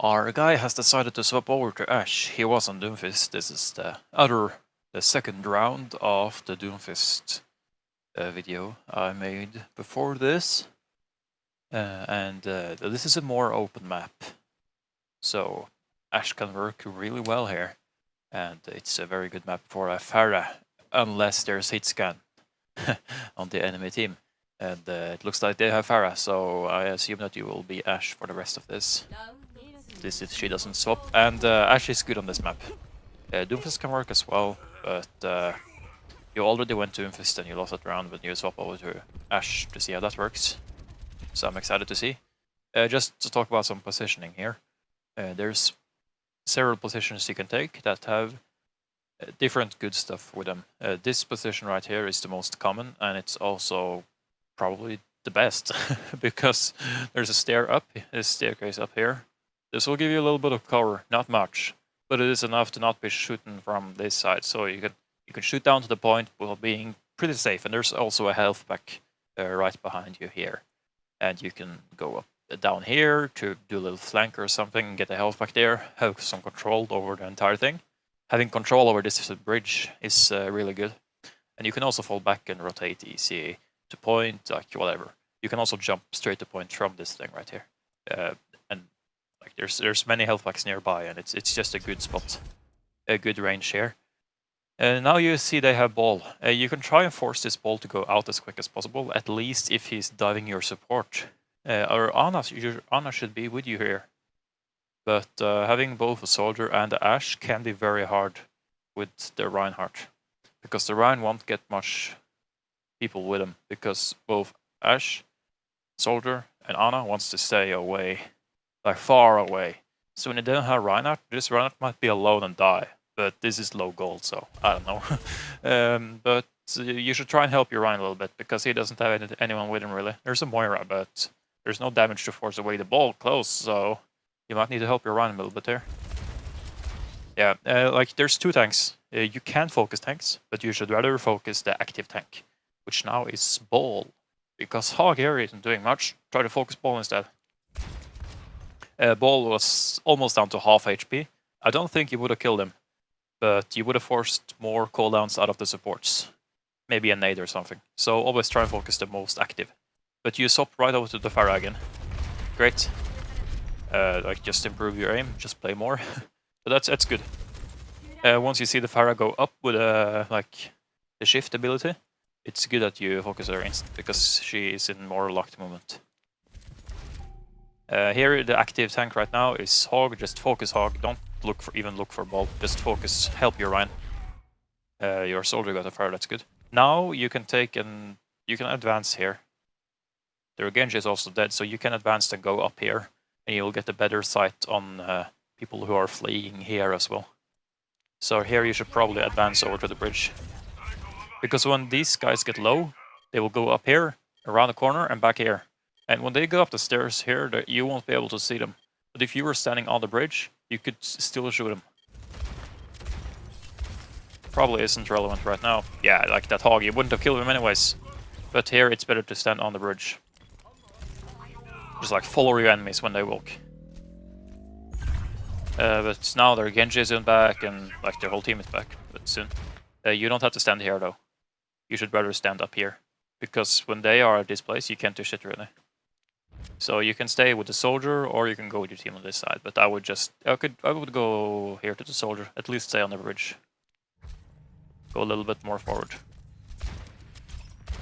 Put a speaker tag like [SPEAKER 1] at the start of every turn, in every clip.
[SPEAKER 1] Our guy has decided to swap over to Ashe. He was on Doomfist. This is the second round of the Doomfist video I made before this. This is a more open map. So Ashe can work really well here. And it's a very good map for a Pharah, unless there's hit scan on the enemy team. And it looks like they have Pharah, so I assume that you will be Ashe for the rest of this. This if she doesn't swap, and Ashe is good on this map. Doomfist can work as well, but you already went to Doomfist and you lost that round when you swap over to Ashe to see how that works. So I'm excited to see. Just to talk about some positioning here. There's several positions you can take that have different good stuff with them. This position right here is the most common, and it's also probably the best because there's a staircase up here. This will give you a little bit of cover, not much, but it is enough to not be shooting from this side. So you can shoot down to the point while being pretty safe. And there's also a health pack right behind you here, and you can go up down here to do a little flank or something and get a health pack there. Have some control over the entire thing. Having control over this bridge is really good, and you can also fall back and rotate easy to point, like whatever. You can also jump straight to point from this thing right here. Like there's many health packs nearby, and it's just a good spot, a good range here. And now you see they have ball. You can try and force this ball to go out as quick as possible, at least if he's diving your support. Or Ana should be with you here. But having both a soldier and a Ashe can be very hard with the Reinhardt, because the Rein won't get much people with him, because both Ashe, soldier, and Ana wants to stay away. Like far away. So when you don't have Reinhardt, this Reinhardt might be alone and die. But this is low gold, so I don't know. But you should try and help your Rein a little bit, because he doesn't have anyone with him really. There's a Moira, but there's no damage to force away the ball close, so you might need to help your Rein a little bit here. Yeah, like there's two tanks. You can focus tanks, but you should rather focus the active tank, which now is Ball. Because Hog here isn't doing much. Try to focus Ball instead. Ball was almost down to half HP. I don't think you would have killed him, but you would have forced more cooldowns out of the supports. Maybe a nade or something. So always try and focus the most active. But you swap right over to the Pharah again. Great. Like just improve your aim, just play more. But that's good. Once you see the Pharah go up with like the shift ability, it's good that you focus her instant, because she is in more locked movement. Here the active tank right now is Hog. Just focus Hog. Don't even look for Ball. Just focus. Help your Rein. Your soldier got a fire. That's good. Now you can take and you can advance here. The Genji is also dead, so you can advance and go up here, and you'll get a better sight on people who are fleeing here as well. So here you should probably advance over to the bridge, because when these guys get low, they will go up here, around the corner, and back here. And when they go up the stairs here, you won't be able to see them. But if you were standing on the bridge, you could still shoot them. Probably isn't relevant right now. Yeah, like that Hog, you wouldn't have killed him anyways. But here it's better to stand on the bridge. Just like follow your enemies when they walk. But now their Genji is in back, and like their whole team is back, but soon. You don't have to stand here though. You should rather stand up here, because when they are at this place, you can't do shit really. So you can stay with the soldier, or you can go with your team on this side. But I would go here to the soldier. At least stay on the bridge. Go a little bit more forward.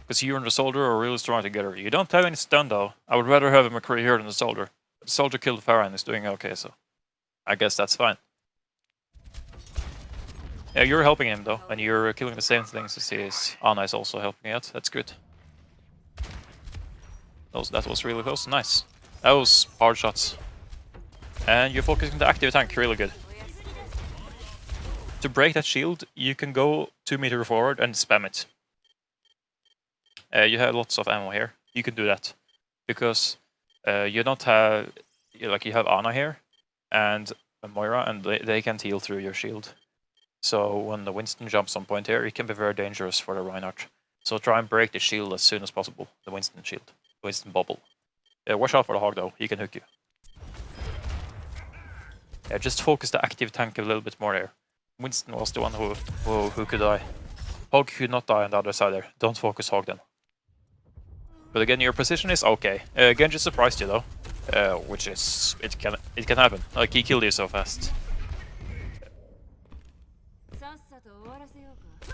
[SPEAKER 1] Because you and the soldier are really strong together. You don't have any stun though. I would rather have a McCree here than the soldier. The soldier killed Pharah and is doing okay, so I guess that's fine. Yeah, you're helping him though, and you're killing the same things as he is. Ana is also helping out. That's good. That was really close. Nice. That was hard shots. And you're focusing the active tank really good. To break that shield, you can go 2 meters forward and spam it. You have lots of ammo here. You can do that, because you don't have you have Ana here and a Moira, and they can't heal through your shield. So when the Winston jumps on point here, it can be very dangerous for the Reinhardt. So try and break the shield as soon as possible. The Winston shield, Winston bubble. Watch out for the Hog though. He can hook you. Yeah, just focus the active tank a little bit more there. Winston was the one who could die. Hog could not die on the other side there. Don't focus Hog then. But again, your position is okay. Genji surprised you though, which is it can happen. Like he killed you so fast,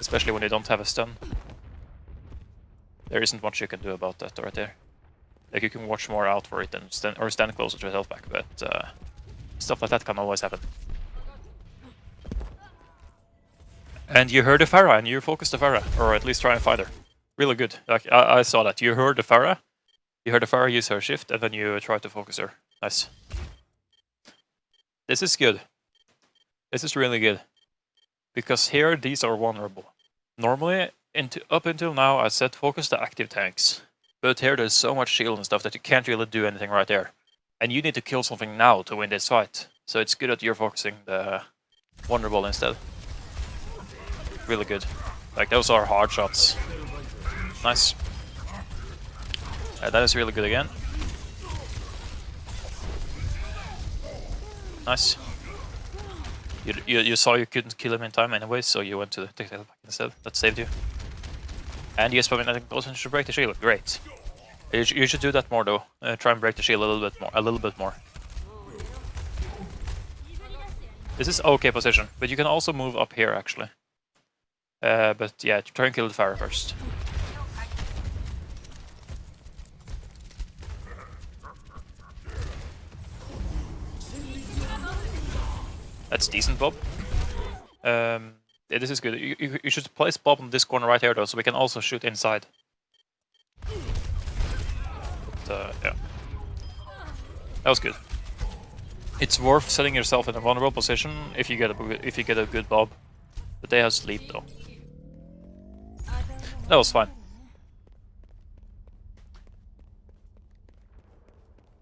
[SPEAKER 1] especially when you don't have a stun. There isn't much you can do about that right there. Like you can watch more out for it and stand closer to health back, but stuff like that can always happen. And you heard the Pharah and you focused the Pharah, or at least try and fight her. Really good. Like I saw that. You heard the Pharah. You heard the Pharah use her shift, and then you tried to focus her. Nice. This is good. This is really good. Because here, these are vulnerable. Normally, up until now, I said focus the active tanks. But here there's so much shield and stuff that you can't really do anything right there. And you need to kill something now to win this fight. So it's good that you're focusing the vulnerable instead. Really good. Like, those are hard shots. Nice. That is really good again. Nice. You saw you couldn't kill him in time anyway, so you went to the tactical back instead. That saved you. And yes, probably nothing goes and should break the shield. Great. You should do that more though. Try and break the shield a little bit more. This is okay position, but you can also move up here actually. But yeah, try and kill the Pharah first. That's decent, Bob. Yeah, this is good. You should place Bob on this corner right here though, so we can also shoot inside. But, yeah. That was good. It's worth setting yourself in a vulnerable position if you get a good Bob. But they have sleep though. That was fine.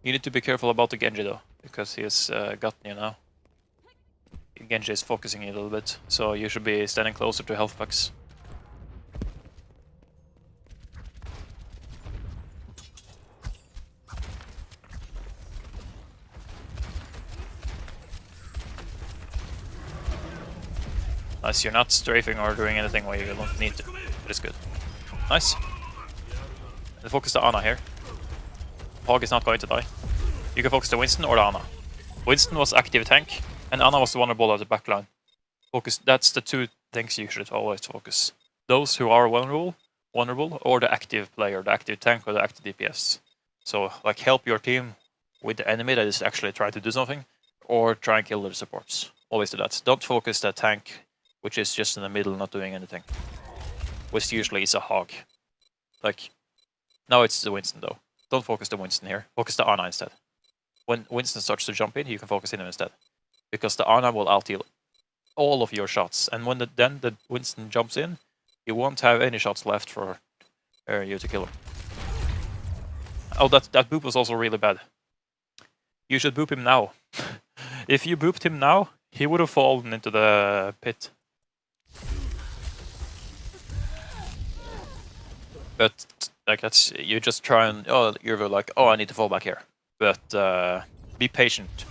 [SPEAKER 1] You need to be careful about the Genji though, because he has gotten you now. Genji is focusing you a little bit, so you should be standing closer to health packs. Nice, you're not strafing or doing anything where you don't need to. That is good. Nice. And focus the Ana here. Hog is not going to die. You can focus the Winston or the Ana. Winston was active tank, and Ana was the vulnerable at the backline. Focus. That's the two things you should always focus. Those who are vulnerable, or the active player, the active tank or the active DPS. So, like, help your team with the enemy that is actually trying to do something, or try and kill the supports. Always do that. Don't focus the tank, which is just in the middle, not doing anything. Which usually is a hog. Like, now it's the Winston though. Don't focus the Winston here. Focus the Ana instead. When Winston starts to jump in, you can focus him instead. Because the Ana will out-heal all of your shots. And when then the Winston jumps in, you won't have any shots left for you to kill him. Oh, that boop was also really bad. You should boop him now. If you booped him now, he would have fallen into the pit. But like that's you just try and you're like, oh, I need to fall back here. But be patient,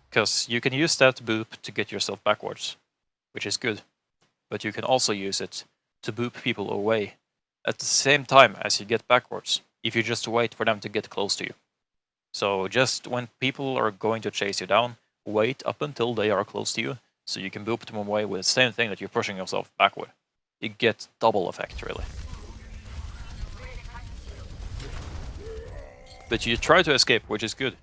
[SPEAKER 1] because you can use that boop to get yourself backwards, which is good. But you can also use it to boop people away at the same time as you get backwards, if you just wait for them to get close to you. So just when people are going to chase you down, wait up until they are close to you, so you can boop them away with the same thing that you're pushing yourself backward. You get double effect, really. But you try to escape, which is good.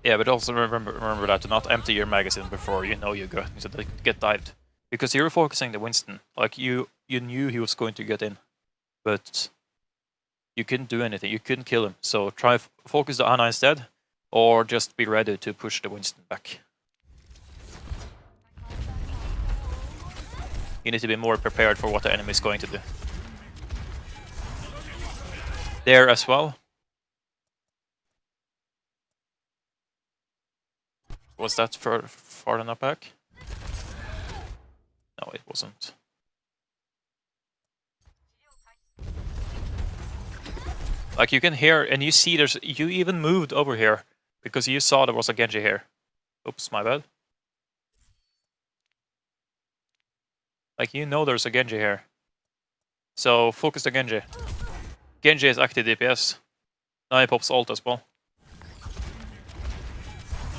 [SPEAKER 1] Yeah, but also remember that to not empty your magazine before you know you get dived. Because you're focusing the Winston. Like, you knew he was going to get in. But you couldn't do anything. You couldn't kill him. So try focus the Ana instead, or just be ready to push the Winston back. You need to be more prepared for what the enemy is going to do. There as well. Was that far enough back? No, it wasn't. Like you can hear and you see you even moved over here because you saw there was a Genji here. Oops, my bad. Like you know there's a Genji here. So focus the Genji. Genji is active DPS. Now he pops ult as well.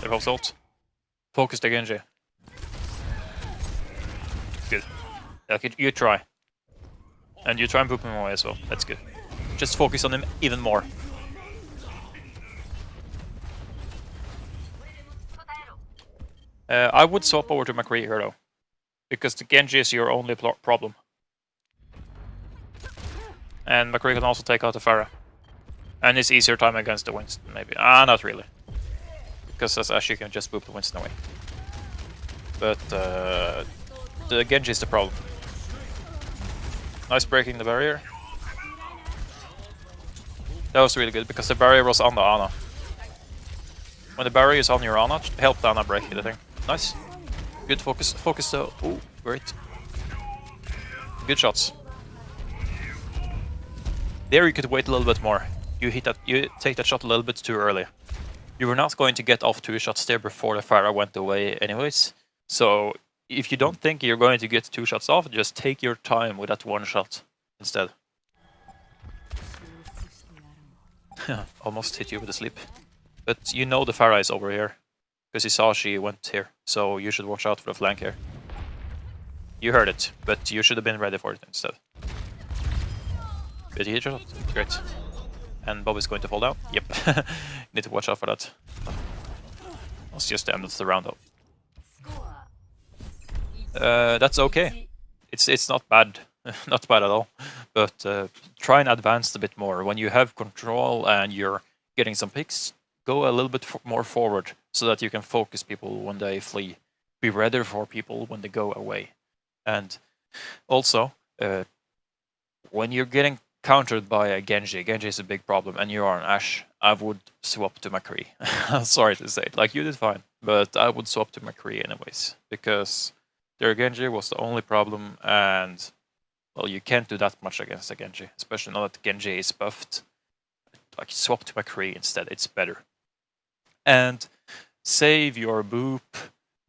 [SPEAKER 1] He pops ult. Focus the Genji. Good. Like you try. And you try and poop him away as well. That's good. Just focus on him even more. I would swap over to McCree here though. Because the Genji is your only problem. And McCree can also take out the Pharah. And it's easier time against the Winston, maybe. Not really. Because as Ashe, you can just boop the Winston away. But the Genji is the problem. Nice breaking the barrier. That was really good, because the barrier was on the Ana. When the barrier is on your Ana, help the Ana break the thing. Nice. Good focus. Focus though. Ooh, great. Good shots. There you could wait a little bit more. You take that shot a little bit too early. You were not going to get off 2 shots there before the Pharah went away anyways. So if you don't think you're going to get 2 shots off, just take your time with that 1 shot instead. Almost hit you with a sleep. But you know the Pharah is over here. Because you saw she went here. So you should watch out for the flank here. You heard it, but you should have been ready for it instead. Good hit shot. Great. And Bob is going to fall down. Yep. Need to watch out for that. That's just the end of the round though. That's okay. It's not bad. Not bad at all. But try and advance a bit more. When you have control and you're getting some picks, go a little bit more forward so that you can focus people when they flee. Be ready for people when they go away. And also, when you're getting countered by a Genji is a big problem, and you are an Ashe, I would swap to McCree. Sorry to say it, like you did fine, but I would swap to McCree anyways, because their Genji was the only problem, and well, you can't do that much against a Genji, especially now that Genji is buffed. Like swap to McCree instead, it's better. And save your boop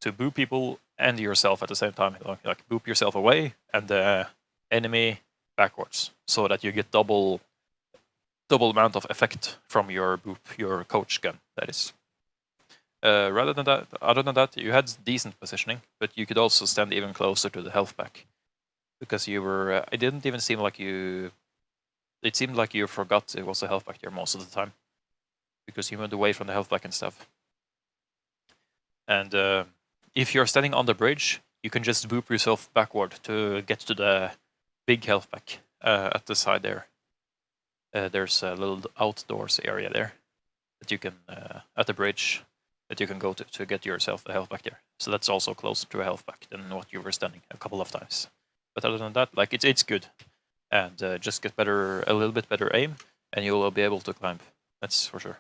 [SPEAKER 1] to boop people and yourself at the same time. Like boop yourself away and the enemy backwards, so that you get double amount of effect from your boop, your coach gun, that is. Other than that, you had decent positioning, but you could also stand even closer to the health pack, because you were. It didn't even seem like you. It seemed like you forgot it was a health pack there most of the time, because you moved away from the health pack and stuff. And if you're standing on the bridge, you can just boop yourself backward to get to the big health pack at the side there. There's a little outdoors area there that you can, at the bridge, that you can go to get yourself a health pack there. So that's also closer to a health pack than what you were standing a couple of times. But other than that, like it's good. And just get a little bit better aim, and you will be able to climb. That's for sure.